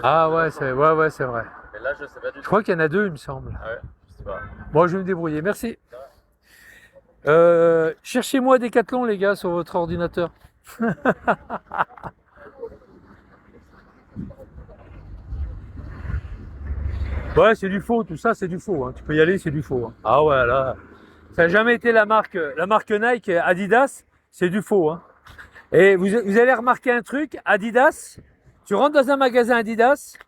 Ah ouais, c'est vrai. Mais là, je sais pas du Je tout. crois qu'il y en a deux, il me semble. Ah ouais, je sais pas. Bon, je vais me débrouiller. Merci. Cherchez-moi Decathlon, les gars, sur votre ordinateur. Ouais, c'est du faux, tout ça, c'est du faux, hein. Tu peux y aller, c'est du faux, hein. Ah ouais, là, ça n'a jamais été la marque Nike, Adidas, c'est du faux, hein. Et vous allez remarquer un truc, Adidas, tu rentres dans un magasin Adidas,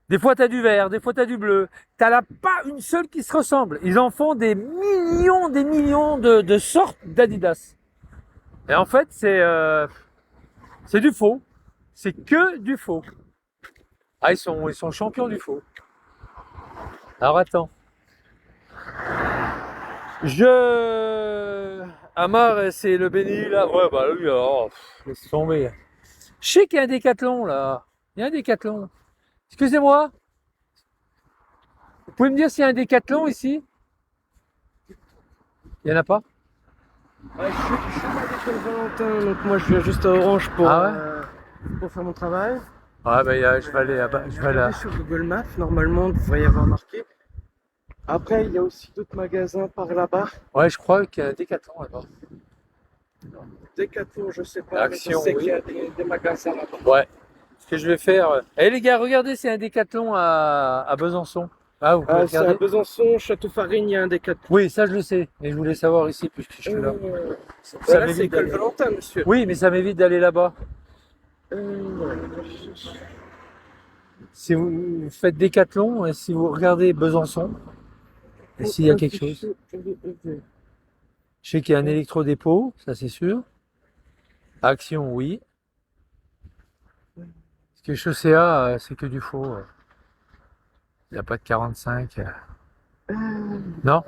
des fois tu as du vert, des fois tu as du bleu, t'as là pas une seule qui se ressemble. Ils en font des millions de sortes d'Adidas. Et en fait, c'est du faux. C'est que du faux. Ah, ils sont champions du faux. Alors attends. Amar, c'est le béni là. Ouais, bah lui, alors, laisse tomber. Je sais qu'il y a un décathlon là. Il y a un décathlon. Excusez-moi, vous pouvez me dire s'il y a un décathlon ici? Il n'y en a pas? Je suis pas avec le Valentin, donc moi je viens juste à Orange Ah ouais? pour faire mon travail. Ouais, bah, je vais aller là-bas. Je vais là. Regardez sur Google Maps, normalement, vous devriez y avoir marqué. Après, il y a aussi d'autres magasins par là-bas. Ouais, je crois qu'il y a un décathlon là-bas. Decathlon, je sais pas, mais je Action, sais oui. qu'il y a des magasins là-bas. Ouais. Ce que je vais faire. Eh les gars, regardez, c'est un décathlon à Besançon. Ah, vous pouvez C'est à regarder? Besançon, Château-Farine, il y a un Decathlon. Oui, ça je le sais. Et je voulais savoir ici puisque je suis là. Ça Là, c'est m'évite École d'aller. Valentin, monsieur. Oui, mais ça m'évite d'aller là-bas. Ouais. Si vous faites décathlon, et si vous regardez Besançon, et s'il y a quelque chose. Je sais qu'il y a un électrodépôt, ça c'est sûr. Action, oui. Parce que Chaussea, c'est que du faux. Il n'y a pas de 45. Non?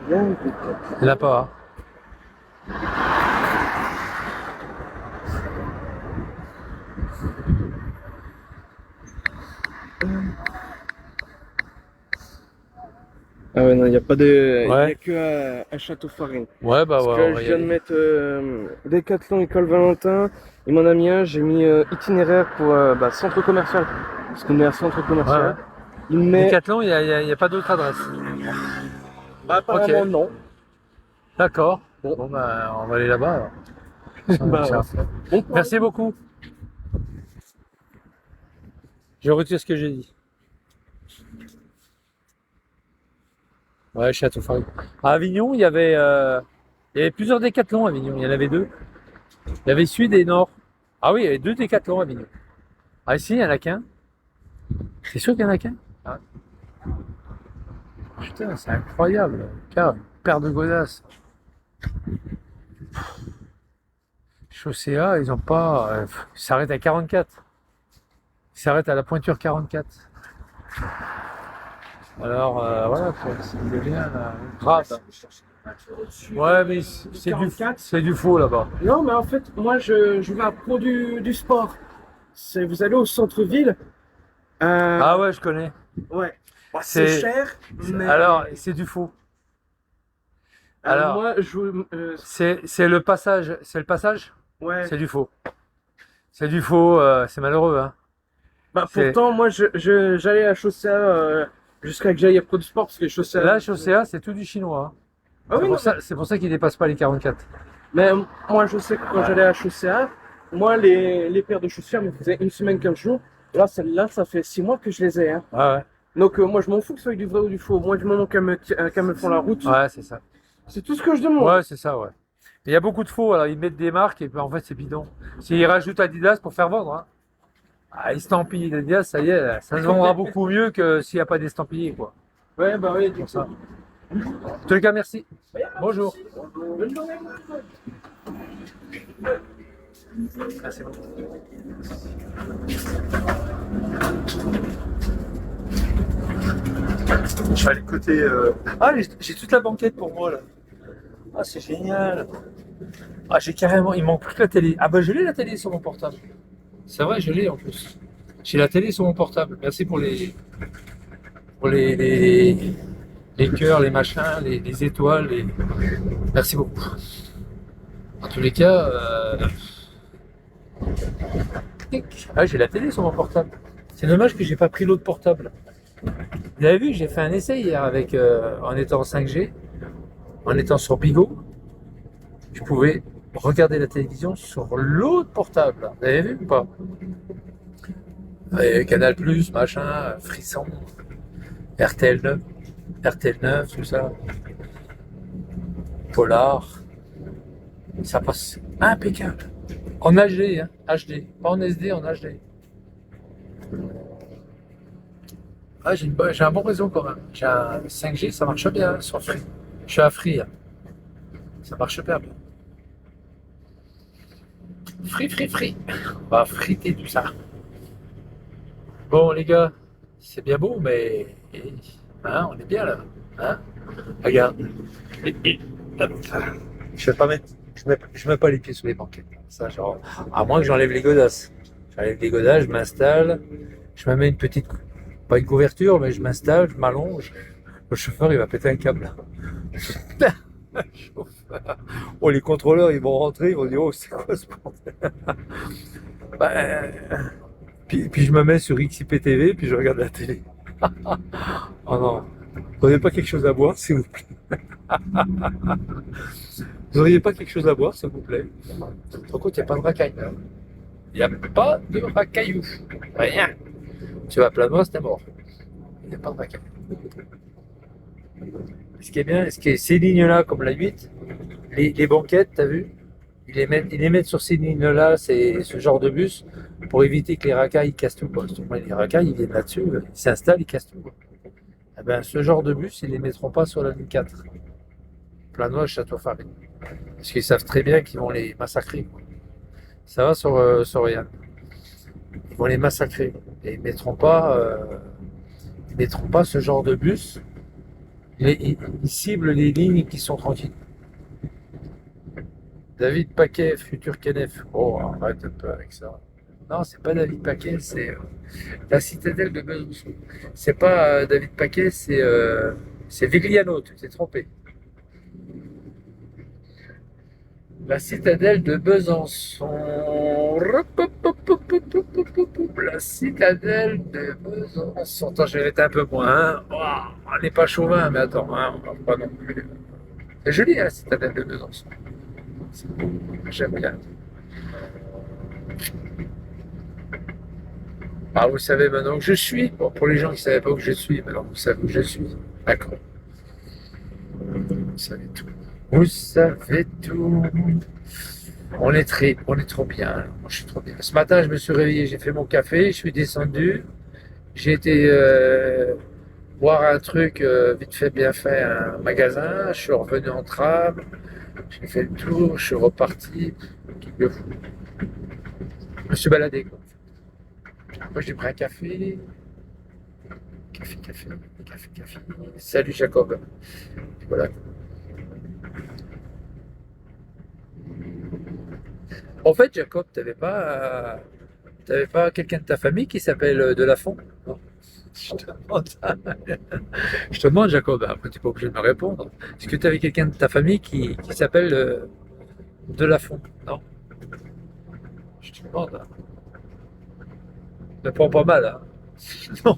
Il y a un Decathlon. Il n'y en a pas. Ah ouais, non, il n'y a pas de. Il n'y a Ouais. que à Château-Farine. Ouais, bah Parce ouais, que on va je y viens de aller. mettre Decathlon École Valentin. Il m'en a mis un, j'ai mis itinéraire pour centre commercial. Parce qu'on est à centre Ouais, ouais. commercial. Il me met. Décathlon, il y a pas d'autre adresse. Bah, Ok, apparemment non. d'accord. Bon, Bon, bah, on va aller là-bas alors. bah, Tiens. bon courage. Merci beaucoup. Je retire ce que j'ai dit. Ouais, Château Farine. À Avignon, il y avait plusieurs décathlons à Avignon. Il y en avait deux. Il y avait Sud et Nord. Ah oui, il y avait deux décathlons à Avignon. Ah ici, il n'y en a qu'un. C'est sûr qu'il y en a qu'un? Ah, putain, c'est incroyable. Car, paire de godasses. Chaussea, ils ont pas. Ils s'arrêtent à 44. Ils s'arrêtent à la pointure 44. Alors, voilà, quoi. C'est devient grave. Ouais, mais c'est du faux là-bas. Non, mais en fait, moi je vais à Pro du Sport. Vous allez au centre-ville. Ah ouais, je connais. Ouais. Bah, c'est C'est, cher, mais. alors, c'est du faux. Alors, Moi, c'est le passage. C'est le passage? ouais. C'est du faux. C'est du faux, c'est malheureux, hein. Bah, C'est, pourtant, moi, j'allais à Chaussea jusqu'à que j'aille à Pro du Sport parce que Chaussea. là, Chaussea, c'est tout du chinois, hein. Ah oui, non, C'est pour ça qu'il dépasse pas les 44. mais moi, je sais que quand j'allais à Chaussea, moi, les paires de chaussures me faisaient une semaine, 15 jours. Là, celle-là, ça fait 6 mois que je les ai. Hein. Ouais, Donc, moi, je m'en fous que ce soit du vrai ou du faux. Moi, du moment qu'elles me font la route, ouais, c'est ça. c'est tout ce que je demande. Ouais, c'est ça, ouais. Il y a beaucoup de faux, alors ils mettent des marques et puis en fait c'est bidon. S'ils rajoutent Adidas pour faire vendre, hein. Ah, estampillé Adidas, ça y est, ça se vendra beaucoup mieux que s'il n'y a pas d'estampillé, quoi. Ouais, bah oui, Pour ça. En tous les cas, merci. Bonjour. Bonne journée. Ah, c'est bon. Je vais aller côté. Ah, j'ai toute la banquette pour moi là. Ah, c'est génial. Ah, j'ai carrément. Il manque plus que la télé. Ah, bah, je l'ai la télé sur mon portable. C'est vrai, je l'ai en plus. J'ai la télé sur mon portable. Merci pour les cœurs, les machins, les étoiles. Merci beaucoup. En tous les cas, Ah, j'ai la télé sur mon portable. C'est dommage que j'ai pas pris l'autre portable. Vous avez vu, j'ai fait un essai hier avec, en étant en 5G, en étant sur Bigo. Je pouvais regarder la télévision sur l'autre portable. Vous avez vu ou pas? Et Canal+, machin, Frisson, RTL9, tout ça. Polar. Ça passe impeccable. En HD, hein, HD. Pas en SD, en HD. Ah, j'ai un bon réseau quand même. J'ai un 5G, ça marche bien sur Free. Je suis à Free, hein. Ça marche super bien. Free. On va friter tout ça. Bon, les gars, c'est bien beau, mais hein, on est bien là. Hein, regarde. Je vais pas mettre, je mets pas les pieds sous les banquettes. Ça, genre, à moins que j'enlève les godasses. J'enlève les godasses, je m'installe, je me mets une petite, pas une couverture, mais je m'installe, je m'allonge. Le chauffeur, il va péter un câble. Oh, les contrôleurs, ils vont rentrer, ils vont dire, oh, c'est quoi ce bordel? Puis je me mets sur XIPTV, puis je regarde la télé. Oh non, vous n'avez pas quelque chose à boire, s'il vous plaît? Vous n'auriez pas quelque chose à boire, s'il vous plaît? Par contre, il n'y a pas de racaille. Il n'y a pas de racaillou. Rien. Tu vas à plein nord, t'es mort. Il n'y a pas de racaille. Ce qui est bien, ces lignes-là, comme la 8, les banquettes, t'as vu? Ils les mettent sur ces lignes-là, c'est ce genre de bus, pour éviter que les racailles cassent tout. Quoi. Les racailles, ils viennent là-dessus, ils s'installent, ils cassent tout. Quoi. Eh ben, ce genre de bus, ils ne les mettront pas sur la ligne 4. Planois, Château-Farine. Parce qu'ils savent très bien qu'ils vont les massacrer. Quoi. Ça va sur Yann. Ils vont les massacrer. Et ils ne mettront pas ce genre de bus. Ils ciblent les lignes qui sont tranquilles. David Paquet, futur Kenef. Oh, arrête un peu avec ça. Non, c'est pas David Paquet, c'est la citadelle de Besançon. C'est pas David Paquet, c'est Vigliano, tu t'es trompé. La citadelle de Besançon. La citadelle de Besançon. Attends, je vais être un peu moins. Hein. Oh, on n'est pas chauvin, mais attends, hein, on va pas non plus. C'est joli, hein, la citadelle de Besançon. J'aime bien. Ah, vous savez maintenant où je suis. Bon, pour les gens qui ne savaient pas où je suis, maintenant vous savez où je suis. D'accord. Vous savez tout. Vous savez tout. On est trop bien. Moi, je suis trop bien. Ce matin, je me suis réveillé, j'ai fait mon café, je suis descendu. J'ai été voir un truc vite fait, bien fait, un magasin. Je suis revenu en tram. J'ai fait le tour, je suis reparti. Je me suis baladé, quoi. Moi, j'ai pris un café. Café. Salut Jacob. Voilà. En fait, Jacob, t'avais pas quelqu'un de ta famille qui s'appelle Delafont? Non. Je te demande, Jacob, après tu n'es pas obligé de me répondre. Est-ce que tu avais quelqu'un de ta famille qui s'appelle Delafont? Non. Je te demande. Hein. Ne prends pas mal, hein. Non.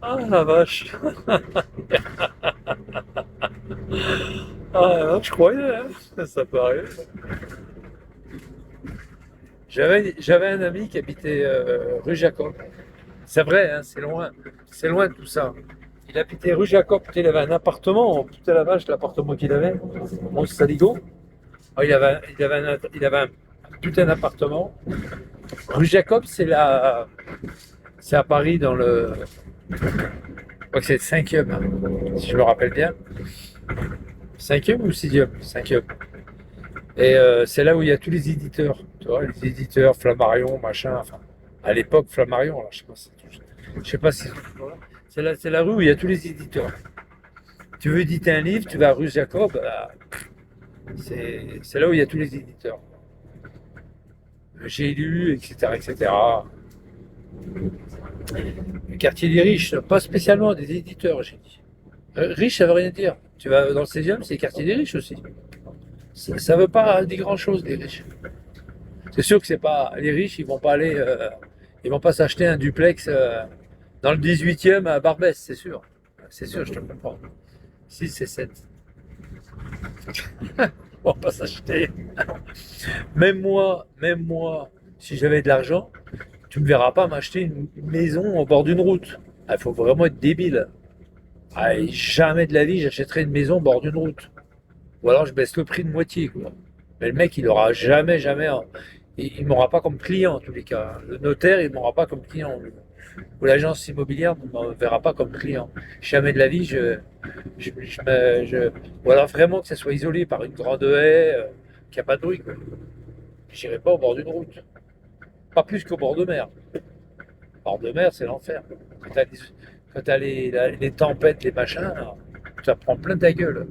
Ah la vache. Ah, je croyais, hein. Ça paraît. J'avais un ami qui habitait rue Jacob. C'est vrai, hein, c'est loin de tout ça. Il habitait rue Jacob, il avait un appartement, putain la vache, l'appartement qu'il avait, Mont Saligo. Oh, il avait un putain d'appartement. Rue Jacob, c'est à Paris, dans le. Je crois que c'est le 5e, hein, si je me rappelle bien. 5e ou 6e? 5e. Et c'est là où il y a tous les éditeurs. Tu vois, les éditeurs, Flammarion, machin, enfin. À l'époque, Flammarion, là, je sais pas si c'est la rue où il y a tous les éditeurs. Tu veux éditer un livre, tu vas à rue Jacob, c'est là où il y a tous les éditeurs. J'ai lu, etc. Le quartier des riches, pas spécialement des éditeurs, j'ai dit. Riche, ça veut rien dire. Tu vas dans le 16e, c'est le quartier des riches aussi. Ça veut pas dire grand-chose, les riches. C'est sûr que c'est pas les riches, ils vont pas s'acheter un duplex dans le 18e à Barbès, c'est sûr. C'est sûr, je te comprends. 6 et 7. Ils vont pas s'acheter. Même moi, si j'avais de l'argent, tu me verras pas m'acheter une maison au bord d'une route. Il faut vraiment être débile. Ah, et jamais de la vie, j'achèterai une maison au bord d'une route. Ou alors je baisse le prix de moitié, quoi. Mais le mec, il aura jamais, il m'aura pas comme client en tous les cas. Le notaire, il m'aura pas comme client. Ou l'agence immobilière ne me verra pas comme client. Jamais de la vie, ou alors vraiment que ça soit isolé par une grande haie, qu'il n'y a pas de bruit, quoi. J'irai pas au bord d'une route. Pas plus qu'au bord de mer. Au bord de mer, c'est l'enfer. Quand t'as les tempêtes, les machins, ça prend plein ta gueule.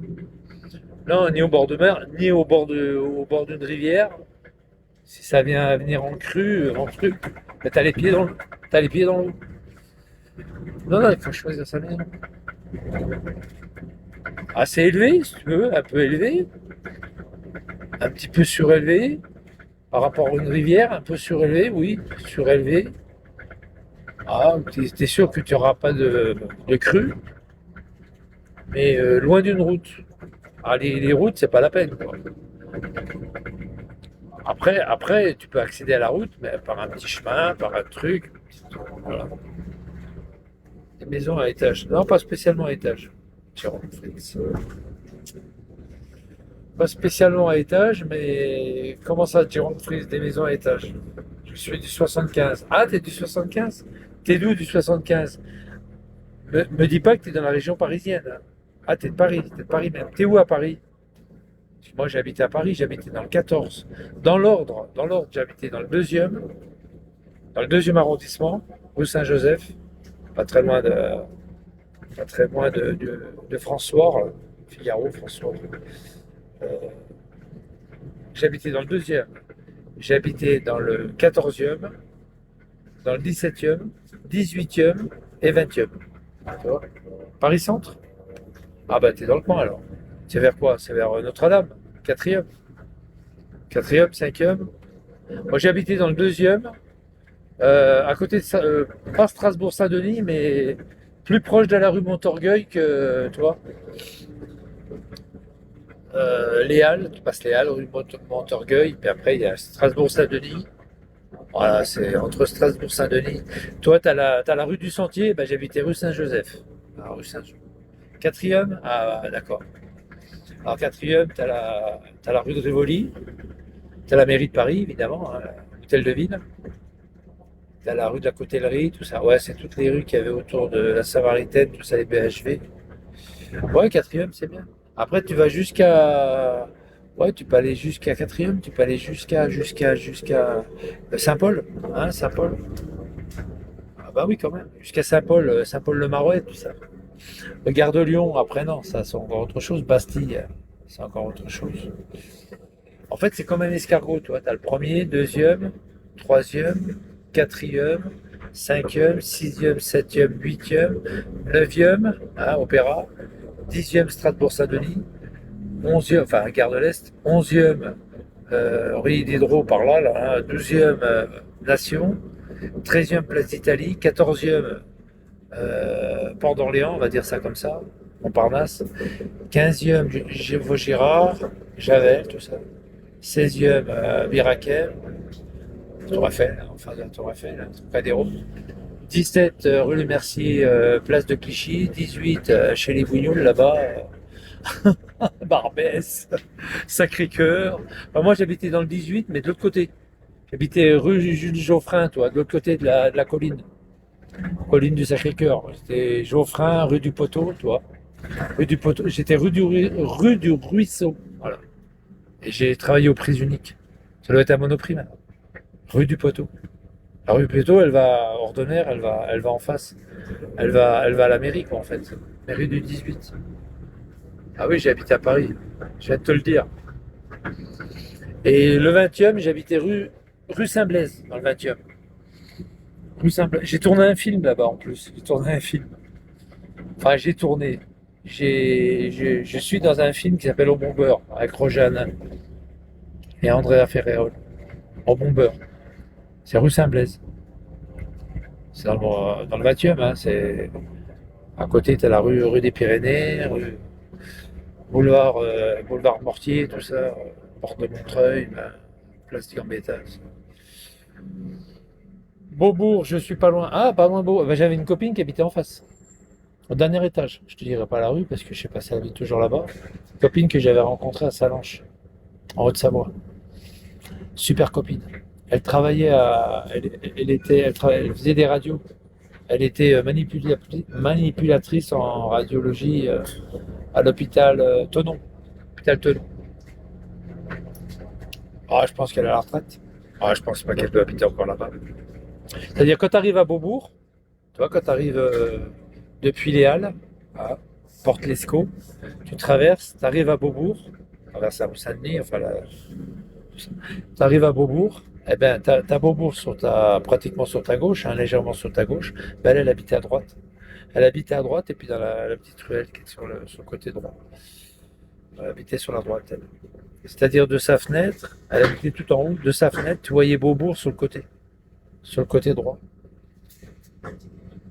Non, ni au bord de mer, ni au bord d'une rivière. Si ça vient à venir en crue, en truc, ben, t'as les pieds dans l'eau. Non, non, il faut choisir sa maison. Assez élevé, si tu veux, un peu élevé, un petit peu surélevé, par rapport à une rivière, un peu surélevé, oui, surélevé. Ah, t'es sûr que tu n'auras pas de crue, mais loin d'une route. Ah, les routes, c'est pas la peine, quoi. Après, tu peux accéder à la route, mais par un petit chemin, par un truc. Voilà. Des maisons à étage. Non, pas spécialement à étage. Pas spécialement à étage, mais comment ça, Jérôme Frise, des maisons à étage? Je suis du 75. Ah, t'es du 75? T'es d'où du 75? Me dis pas que t'es dans la région parisienne, hein. Ah, t'es de Paris même. T'es où à Paris? Moi, j'habitais à Paris, j'habitais dans le 14. Dans l'ordre, j'habitais dans le deuxième arrondissement, rue Saint-Joseph, pas très loin de François, Figaro, François. Euh, J'habitais dans le deuxième. J'habitais dans le 14e, dans le 17e, 18e et 20e. Tu vois? Paris Centre? Ah bah t'es dans le coin alors. C'est vers quoi? C'est vers Notre-Dame, 4e. 4e, 5e. Moi j'habitais dans le deuxième, à côté de pas Strasbourg-Saint-Denis, mais plus proche de la rue Montorgueil que, tu vois, les Halles, tu passes les Halles, rue Montorgueil, puis après il y a Strasbourg-Saint-Denis. Voilà, c'est entre Strasbourg-Saint-Denis. Toi, t'as la rue du Sentier, ben, j'habitais rue Saint-Joseph. Ah, rue Saint-Joseph. Quatrième? Ah, d'accord. Alors, quatrième, t'as la rue de Rivoli, t'as la mairie de Paris, évidemment, hein, l'hôtel de ville. T'as la rue de la Cotellerie, tout ça. Ouais, c'est toutes les rues qu'il y avait autour de la Samaritaine, tout ça, les BHV. Ouais, quatrième, c'est bien. Après, tu vas jusqu'à. Ouais, tu peux aller jusqu'à quatrième, tu peux aller jusqu'à Saint-Paul, hein, Saint-Paul. Ah bah oui, quand même. Jusqu'à Saint-Paul, Saint-Paul-le-Marois, tout ça. Le Gare de Lyon, après, non, ça, c'est encore autre chose. Bastille, c'est encore autre chose. En fait, c'est comme un escargot, toi. Tu as le premier, deuxième, troisième, quatrième, cinquième, sixième, septième, huitième, neuvième, hein, Opéra, dixième, Strasbourg-Saint-Denis, onzième, enfin, Gare de l'Est, onzième, rue Diderot par là, hein, douzième, Nation, treizième, Place d'Italie, quatorzième, Port d'Orléans, on va dire ça comme ça, Montparnasse, quinzième, Vaugirard, Javel, tout ça, seizième, Birakem, Tour Eiffel, enfin la Tour Eiffel, Trocadéro. 17 rue Le Mercier, place de Clichy. 18 chez les Bougnoules là-bas, Barbès, Sacré-Cœur. Enfin, moi j'habitais dans le 18, mais de l'autre côté. J'habitais rue Jules Geoffrin, toi, de l'autre côté de la colline. Colline du Sacré-Cœur. C'était Geoffrin, rue du Poteau, toi. Rue du Poteau. J'étais rue du Ruisseau. Voilà. Et j'ai travaillé aux prises uniques. Ça doit être un Monoprix maintenant. Rue du Poteau. La rue du Poteau, elle va ordonnaire, elle va en face. Elle va à la mairie, quoi, en fait. Mairie du 18. Ah oui, j'ai habité à Paris. Je viens de te le dire. Et le 20e, j'habitais rue Saint-Blaise, dans le 20e. Rue Saint-Blaise. J'ai tourné un film là-bas, en plus. J'ai tourné un film. Enfin, j'ai tourné. je suis dans un film qui s'appelle Au bon beurre, avec Roger Hanin et Andrea Ferreol. Au bon beurre. C'est rue Saint-Blaise. C'est dans le 20e, hein, c'est à côté, tu as la rue des Pyrénées, boulevard Mortier, tout ça, porte de Montreuil, place de Gambetta. Beaubourg, je suis pas loin. Ah, pas loin Beaubourg. Ben, j'avais une copine qui habitait en face, au dernier étage. Je te dirai pas la rue parce que je sais pas si elle habite toujours là-bas. Une copine que j'avais rencontrée à Salanches, en Haute-Savoie. Super copine. Elle travaillait elle faisait des radios. Elle était manipulatrice en radiologie à l'hôpital Thonon. Hôpital Thonon. Ah, je pense qu'elle est à la retraite. Ah, je pense pas qu'elle doit habiter encore là-bas. C'est-à-dire quand tu arrives à Beaubourg, tu vois, quand tu arrives depuis les Halles, à Porte Lescaut, tu traverses, tu arrives à Beaubourg, tu traverses la rue Saint-Denis, enfin, tu arrives à Beaubourg, eh ben, tu as, Beaubourg pratiquement sur ta gauche, hein, légèrement sur ta gauche, ben, elle habitait à droite. Elle habitait à droite et puis dans la petite ruelle qui est sur le côté droit. Elle habitait sur la droite, elle. C'est-à-dire de sa fenêtre, elle habitait tout en haut, de sa fenêtre, tu voyais Beaubourg sur le côté droit.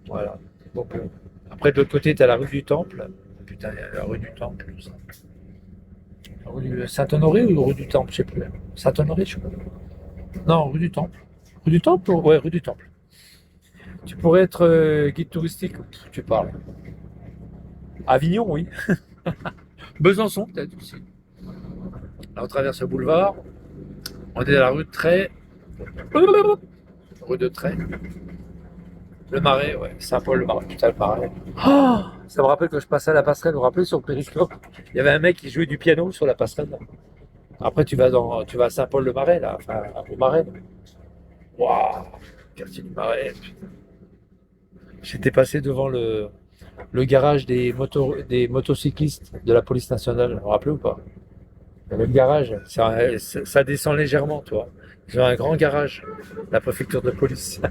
Voilà, Beaubourg. Après, de l'autre côté, tu as la rue du Temple. Putain, il y a la rue du Temple, tout ça. La rue du Saint-Honoré ou rue du Temple, je sais plus. Saint-Honoré, je sais pas. Non, rue du Temple. Rue du Temple? Ouais, rue du Temple. Tu pourrais être guide touristique, tu parles. Avignon, oui. Besançon, peut-être aussi. Là, on traverse le boulevard. On est à la rue de Tray. Rue de Tray. Le Marais, ouais. Saint-Paul-le-Marais, putain, le Marais. Oh, ça me rappelle que je passais à la passerelle, vous vous rappelez, sur le périscope. Il y avait un mec qui jouait du piano sur la passerelle. Après, tu vas à Saint-Paul-le-Marais, là, enfin, au Marais. Waouh, quartier du Marais. Putain. J'étais passé devant le garage des motocyclistes de la police nationale, vous vous rappelez ou pas? Le garage, ça descend légèrement, toi. Ils ont un grand garage, la préfecture de police.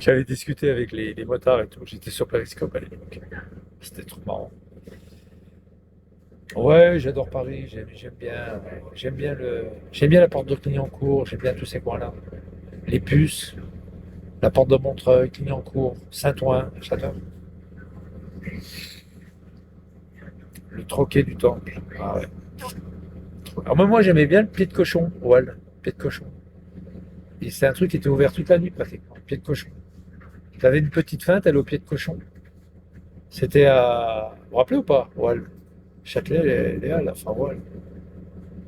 J'avais discuté avec les motards et tout. J'étais sur Periscope à l'époque. C'était trop marrant. Ouais, j'adore Paris. J'aime bien la porte de Clignancourt. J'aime bien tous ces coins-là. Les Puces, la porte de Montreuil, Clignancourt, Saint-Ouen, j'adore. Le troquet du Temple. Ah ouais. Alors moi j'aimais bien le pied de cochon, Wall, pied de cochon. Et c'est un truc qui était ouvert toute la nuit pratiquement, pied de cochon. T'avais une petite feinte, elle au pied de cochon. C'était à. Vous vous rappelez ou pas? Wall. Châtelet, les Halles, enfin Wall.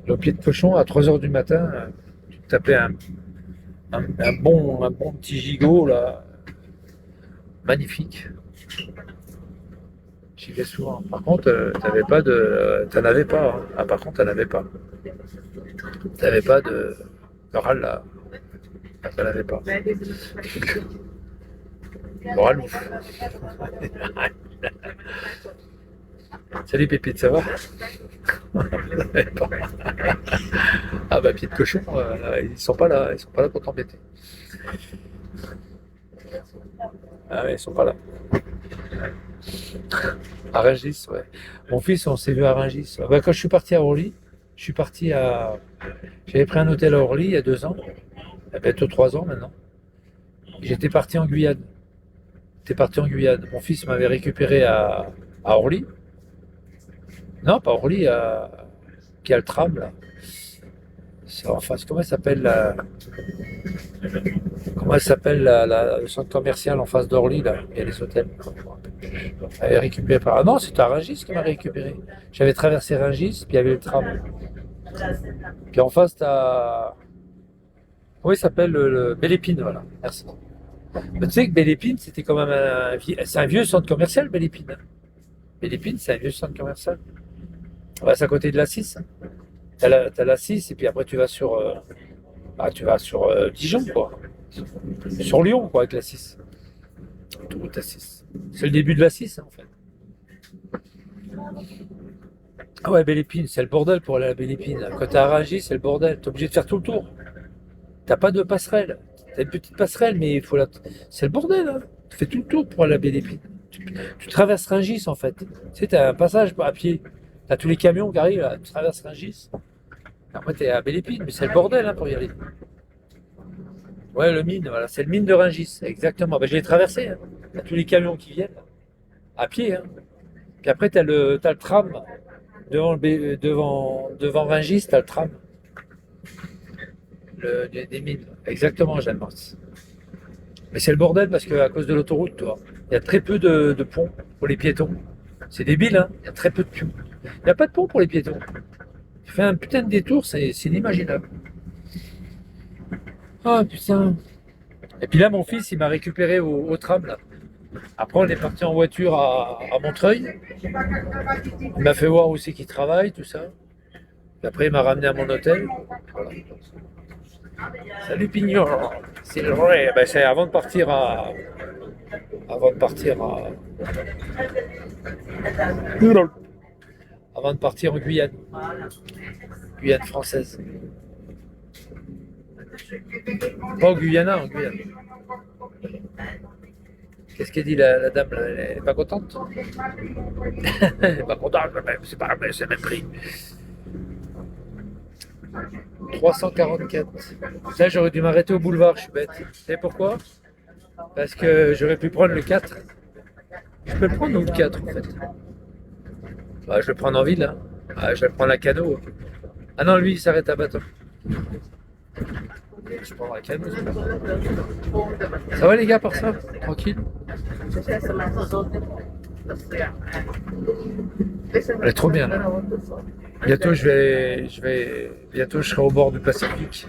Le pied de cochon à 3 heures du matin, tu te tapais un bon petit gigot là, magnifique. J'y vais souvent. Par contre, t'en avais pas. Hein. Ah, par contre, t'en avais pas. T'avais pas de râle là. Ah, t'en avais pas. Moral ouf. Salut Pépite, ça va? Ah bah pied de cochon, ils sont pas là pour t'embêter. Ah ouais, ils sont pas là. À Rungis, ouais. Mon fils, on s'est vu à Rungis. Ouais. Bah, quand je suis parti à Orly, je suis parti à. J'avais pris un hôtel à Orly il y a 2 ans, il y a bientôt 3 ans maintenant. J'étais parti en Guyane. J'étais parti en Guyane. Mon fils m'avait récupéré à Orly. Non, pas Orly, qui a le tram là. C'est en face. Comment elle s'appelle le centre commercial en face d'Orly là? Il y a les hôtels. Elle avait récupéré par. Ah non, c'était à Rungis qui m'a récupéré. J'avais traversé Rungis, puis il y avait le tram. Puis en face, t'as. Comment il s'appelle le Belle Épine, voilà. Merci. Mais tu sais que Belle Épine, c'était quand même c'est un vieux centre commercial, Belle Épine. Belle Épine, c'est un vieux centre commercial. Ouais, c'est à côté de la 6. T'as la 6 et puis après tu vas sur Dijon, quoi. Sur Lyon, quoi, avec la 6. Autoroute A6. C'est le début de la 6, hein, en fait. Ah ouais, Belle Épine, c'est le bordel pour aller à la Belle Épine. Quand t'es à Rungis, c'est le bordel. T'es obligé de faire tout le tour. T'as pas de passerelle. T'as une petite passerelle, mais c'est le bordel, hein. Tu fais tout le tour pour aller à la Belle Épine. Tu traverses Rungis en fait. Tu sais, tu as un passage à pied. Tu as tous les camions qui arrivent, là, tu traverses Rungis. Après, tu es à Belle-Épine, mais c'est le bordel hein, pour y aller. Ouais, le mine, voilà, c'est le mine de Rungis, exactement. Ben, je l'ai traversé. Hein. Tu as tous les camions qui viennent, à pied. Hein. Puis après, t'as le tram. Devant Rungis, tu as le tram des mines. Exactement, Jeanne Mars. Mais c'est le bordel parce qu'à cause de l'autoroute, toi, il y a très peu de ponts pour les piétons. C'est débile, hein. Il y a très peu de ponts. Il n'y a pas de pont pour les piétons. Tu fais un putain de détour, c'est inimaginable. Ah putain. Et puis là, mon fils, il m'a récupéré au tram, là. Après, on est parti en voiture à Montreuil. Il m'a fait voir où c'est qu'il travaille, tout ça. Puis après, il m'a ramené à mon hôtel. Voilà. Salut Pignon. C'est vrai. Ben, c'est avant de partir avant de partir en Guyane. Guyane française. Pas au Guyana, en Guyane. Qu'est-ce qu'elle dit la dame là? Elle est pas contente? Elle est pas contente, c'est pas c'est le même prix. 344. Ça, j'aurais dû m'arrêter au boulevard, je suis bête. Vous savez pourquoi? Parce que j'aurais pu prendre le 4. Je peux le prendre ou le 4 en fait? Bah, je vais le prendre en ville. Hein. Ah, je vais le prendre à Cano. Ah non, lui, il s'arrête à Baton. Je prends la Cano. Ça va les gars, par ça? Tranquille? Elle est trop bien là. Bientôt, bientôt, je serai au bord du Pacifique.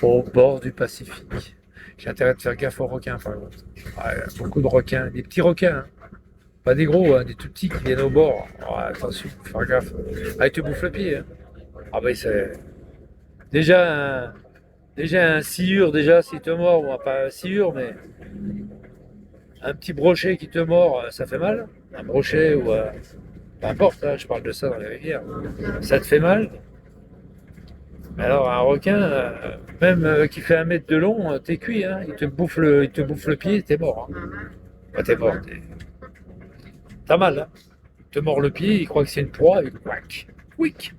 Au bord du Pacifique. J'ai intérêt de faire gaffe aux requins, par exemple. Ouais, beaucoup de requins, des petits requins. Hein. Pas des gros, hein, des tout petits qui viennent au bord. Ouais, attention, faut faire gaffe. Ah, ils te bouffent le pied. Hein. Ah, bah, c'est. Déjà un sciure, déjà, s'il te mord, bon, pas un sciure, mais un petit brochet qui te mord, ça fait mal. Un brochet ou. Peu importe, hein, je parle de ça dans les rivières. Ça te fait mal. Mais alors, un requin, même qui fait 1 mètre de long, t'es cuit. Hein, il te bouffe le pied, t'es mort. Hein. Bah, t'es mort. T'as mal. Hein. Il te mord le pied, il croit que c'est une proie, et quack, quick.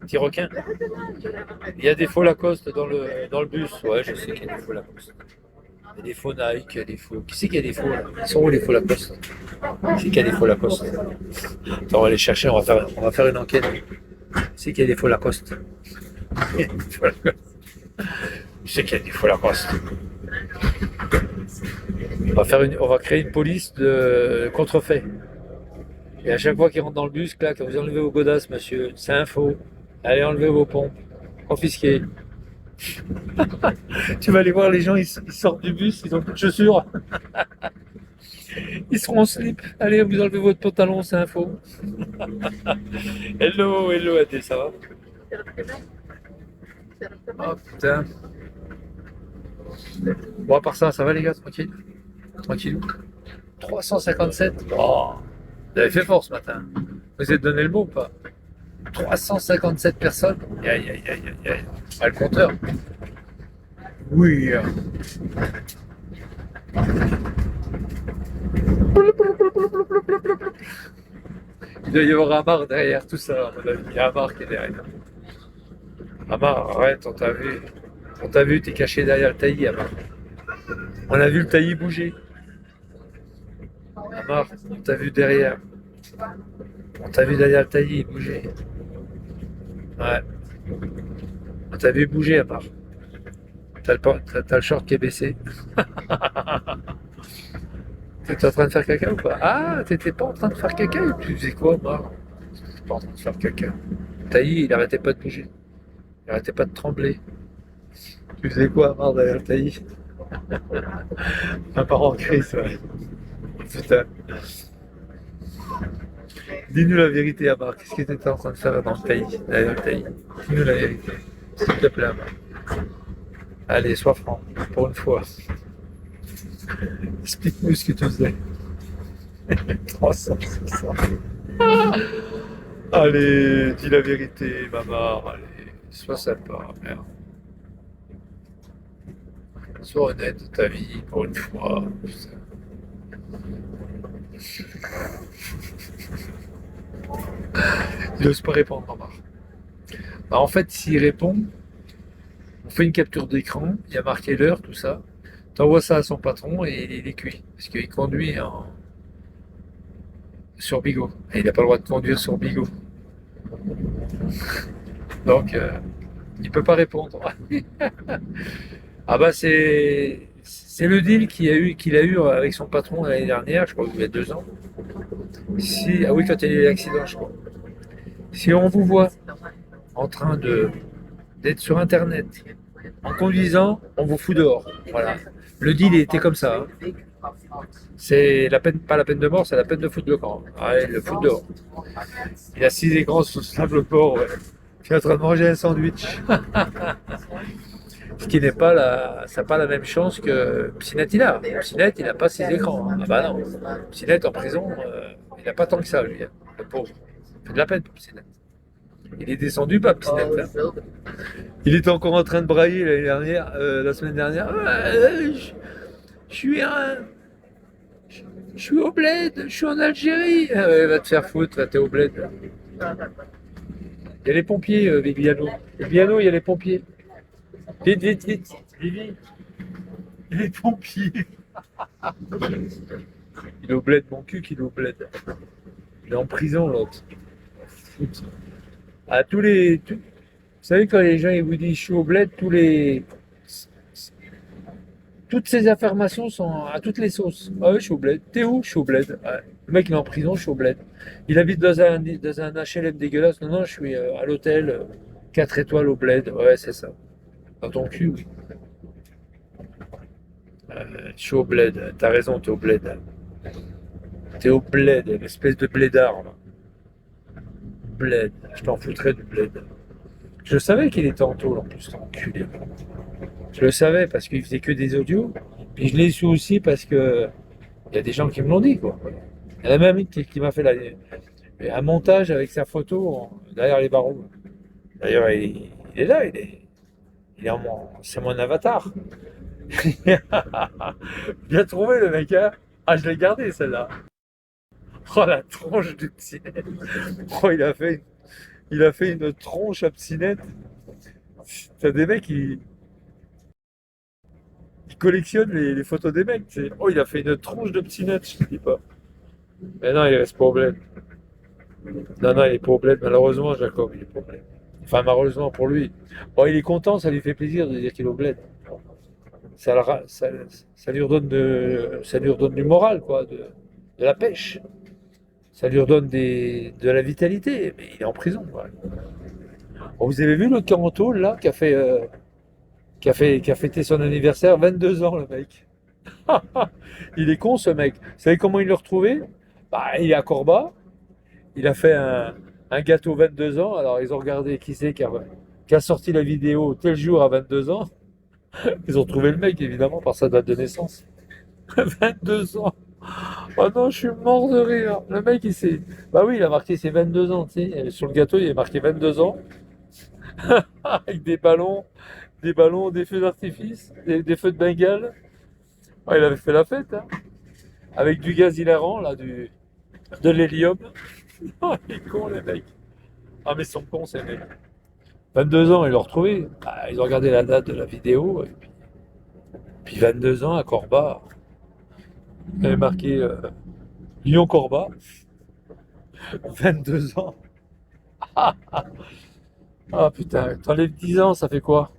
Petit requin. Il y a des faux Lacoste dans le bus. Ouais, je sais qu'il y a des faux Lacoste. Il y a des faux Nike, il y a des faux. Qui c'est qu'il y a des faux là? Ils sont où les faux Lacoste? Qui c'est qu'il y a des faux Lacoste? Attends, on va les chercher, on va faire une enquête. Qui c'est qu'il y a des faux Lacoste? Je sais qu'il y a des faux Lacoste. On va créer une police de contrefait. Et à chaque fois qu'ils rentrent dans le bus, clac, vous enlevez vos godasses, monsieur. C'est un faux. Allez, enlevez vos pompes. Confisqués. Tu vas aller voir les gens, ils sortent du bus, ils ont plus de chaussures. Ils seront en slip. Allez, vous enlevez votre pantalon, c'est un faux. Hello, Adé, ça va? Oh putain. Bon, à part ça va les gars, tranquille. Tranquille. 357. Oh, vous avez fait fort ce matin. Vous êtes donné le mot ou pas? 357 personnes. Aïe. Ah, le compteur. Oui. Il doit y avoir Amar derrière tout ça, à mon avis. Il y a Amar qui est derrière. Amar, arrête, on t'a vu. On t'a vu, t'es caché derrière le taillis, Amar. On a vu le taillis bouger. Amar, on t'a vu derrière. On t'a vu derrière le taillis bouger. Ouais. On t'a vu bouger, Amar. T'as le short qui est baissé. T'étais en train de faire caca ou pas? Ah, t'étais pas en train de faire caca ou tu faisais quoi, Amar? T'étais pas en train de faire caca. Le taillis, il arrêtait pas de bouger. Il arrêtait pas de trembler. Tu faisais quoi, Amar, derrière le taillis? Un parent en crise, ouais. Putain. Dis-nous la vérité, Amar. Qu'est-ce que tu étais en train de faire dans le taillis, derrière le taillis? Dis-nous la vérité. S'il te plaît, Amar. Allez, sois franc, pour une fois. Explique-nous ce que tu faisais. 300, 500. Allez, dis la vérité, Mamar. Allez, sois sympa, merde. Sois honnête de ta vie, pour une fois. Putain. Il n'ose pas répondre, Omar. Bah, en fait, s'il répond, on fait une capture d'écran, il y a marqué l'heure, tout ça. T'envoies ça à son patron et il est cuit. Parce qu'il conduit sur Bigot. Et il n'a pas le droit de conduire sur Bigot. Donc, il peut pas répondre. Ah bah c'est le deal qu'il a eu avec son patron l'année dernière, je crois qu'il y a 2 ans. Si, ah oui, quand il y a eu l'accident, je crois. Si on vous voit en train d'être sur Internet en conduisant, on vous fout dehors. Voilà. Le deal était comme ça, hein. C'est la peine, pas la peine de mort, c'est la peine de foutre le camp. Ouais, le foutre dehors. Il a 6 écrans sur ce table port, ouais. Il est en train de manger un sandwich. Ce qui n'est pas ça n'a pas la même chance que Psynet il a. Psynet, il n'a pas 6 écrans, hein. Ah bah non. Psynet en prison, il n'a pas tant que ça, lui, hein. Le pauvre. Il fait de la peine pour Psynet. Il est descendu pas, Psynet, hein. Il était encore en train de brailler l'année dernière, la semaine dernière. Je suis un. Je suis au bled, je suis en Algérie. Ah ouais, va te faire foutre, va t'es au bled. Il y a les pompiers, Viviano. Viviano, il y a les pompiers. Vite, vite, vite. Vivi. Il y a les pompiers. Il est au bled, mon cul qu'il est au bled. Il est en prison, l'autre. À vous savez, quand les gens ils vous disent je suis au bled, toutes ces affirmations sont à toutes les sauces. Ah ouais, je suis au bled. T'es où? Je suis au bled. Ouais. Le mec, il est en prison, je suis au bled. Il habite dans un HLM dégueulasse. Non, non, je suis à l'hôtel, 4 étoiles au bled. Ouais, c'est ça. Dans ton cul, oui. Je suis au bled. T'as raison, t'es au bled. T'es au bled, une espèce de blédard, là. Bled. Je t'en foutrais du bled. Je savais qu'il était en tôle, en plus, cet enculé. Je le savais parce qu'il faisait que des audios. Puis je l'ai su aussi parce que il y a des gens qui me l'ont dit, quoi. Il y en a même qui m'a fait un montage avec sa photo derrière les barreaux. D'ailleurs, il est là, il est c'est mon avatar. Bien trouvé le mec, hein? Ah, je l'ai gardé celle-là. Oh la tronche de Psynet. Oh, il a fait une tronche à Psynet. T'as des mecs qui collectionnent les photos des mecs. Oh, il a fait une tronche de Psynet, je te dis pas. Mais non, il reste pas au bled. Non, non, il est pas au bled, malheureusement, Jacob, il est pas au bled. Enfin, malheureusement pour lui. Bon, il est content, ça lui fait plaisir de dire qu'il est au bled. Ça lui redonne du moral, quoi, de la pêche. Ça lui redonne de la vitalité, mais il est en prison, quoi. Bon, vous avez vu le Caranto, là, qui a fêté son anniversaire, 22 ans, le mec. Il est con, ce mec. Vous savez comment il l'a retrouvé? Bah, il est à Corba. Il a fait un gâteau 22 ans. Alors, ils ont regardé qui c'est qui a sorti la vidéo tel jour à 22 ans. Ils ont trouvé le mec, évidemment, par sa date de naissance. 22 ans. Oh non, je suis mort de rire. Le mec, il s'est. Bah oui, il a marqué ses 22 ans, tu sais. Sur le gâteau, il est marqué 22 ans. Avec des ballons, des feux d'artifice, des feux de Bengale. Ah, il avait fait la fête, hein. Avec du gaz hilarant, là, de l'hélium. Oh, il est con, les mecs. Ah, mais ils sont cons, ces mecs. 22 ans, ils l'ont retrouvé. Ah, ils ont regardé la date de la vidéo. Et puis 22 ans à Corba. Il avait marqué Lyon-Corba. 22 ans. Ah putain, t'enlèves 10 ans, ça fait quoi?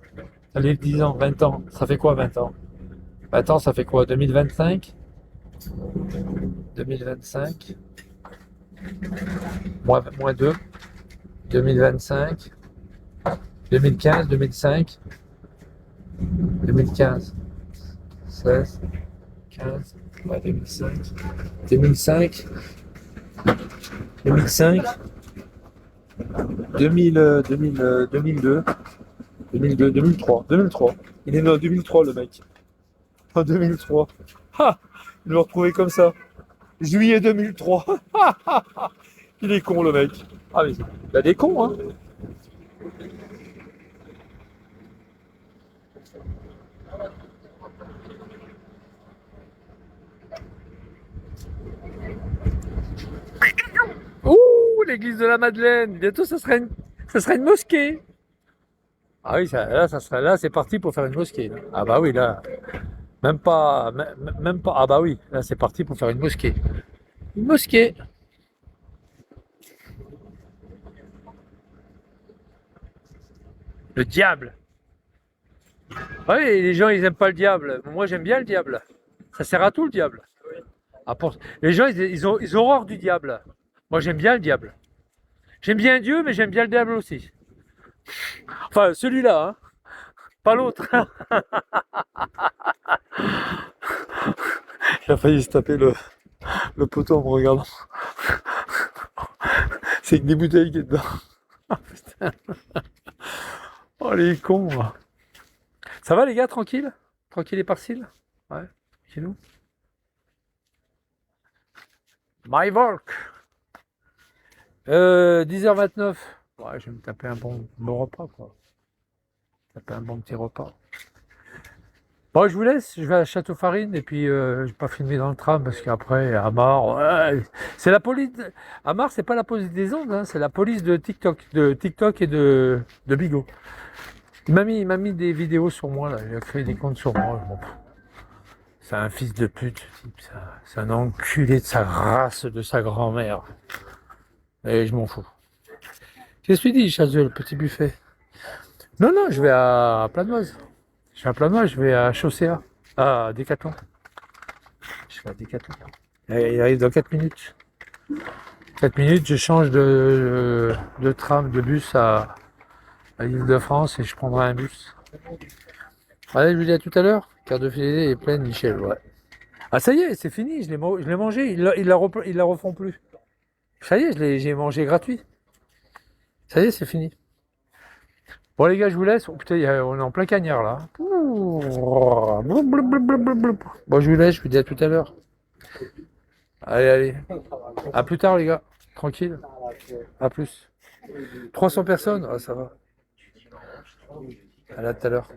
T'enlèves 10 ans, 20 ans, ça fait quoi 20 ans? 20 ans, ça fait quoi? 2025? 2025? Moins 2. 2025? 2015, 2005? 2015? 16? 15? Ouais, 2005? 2005? 2005? 2002? 2002, 2003, 2003. Il est né en 2003, le mec. En 2003. Ah, ils l'ont retrouvé comme ça. Juillet 2003. Il est con, le mec. Ah, mais il a des cons, hein. l'église de la Madeleine. Bientôt, ça sera une mosquée. Ah oui, là, c'est parti pour faire une mosquée. Là. Ah bah oui, là, même pas. Ah bah oui, là, c'est parti pour faire une mosquée. Une mosquée. Le diable. Oui, les gens, ils aiment pas le diable. Moi, j'aime bien le diable. Ça sert à tout, le diable. Les gens, ils ont horreur du diable. Moi, j'aime bien le diable. J'aime bien Dieu, mais j'aime bien le diable aussi. Enfin, celui-là, hein. Pas l'autre. Il a failli se taper le poteau en me regardant. C'est que des bouteilles qui est dedans. Ah, putain. Oh, les cons. Moi. Ça va, les gars, tranquille? Tranquille et parcile? Ouais, tranquillou. My work. 10h29. Ouais, je vais me taper un bon repas, quoi. Taper un bon petit repas. Bon, je vous laisse, je vais à Château-Farine et puis je vais pas filmer dans le tram parce qu'après, Amar, ouais, c'est la police. Amar, c'est pas la police des ondes, hein, c'est la police de TikTok et de Bigo. Il m'a mis des vidéos sur moi, là, il a créé des comptes sur moi. Bon, c'est un fils de pute, ce type, c'est un enculé de sa race, de sa grand-mère. Et je m'en fous. Qu'est-ce que tu dis, Chazeux, le petit buffet? Non, non, je vais à Planoise. Je vais à Planoise, je vais à Chaussea, à Décathlon. Je vais à Décathlon. Il arrive dans 4 minutes. 4 minutes, je change de tram, de bus à l'Île-de-France et je prendrai un bus. Allez, je vous dis à tout à l'heure. Carte de fidélité est pleine, Michel, ouais. Ah, ça y est, c'est fini, je l'ai mangé, ils la refont plus. Ça y est, j'ai mangé gratuit. Ça y est, c'est fini. Bon, les gars, je vous laisse. Oh, putain, on est en plein cagnard, là. Bon, je vous laisse, je vous dis à tout à l'heure. Allez, allez. À plus tard, les gars. Tranquille. À plus. 300 personnes? Ah, ça va. À là, tout à l'heure.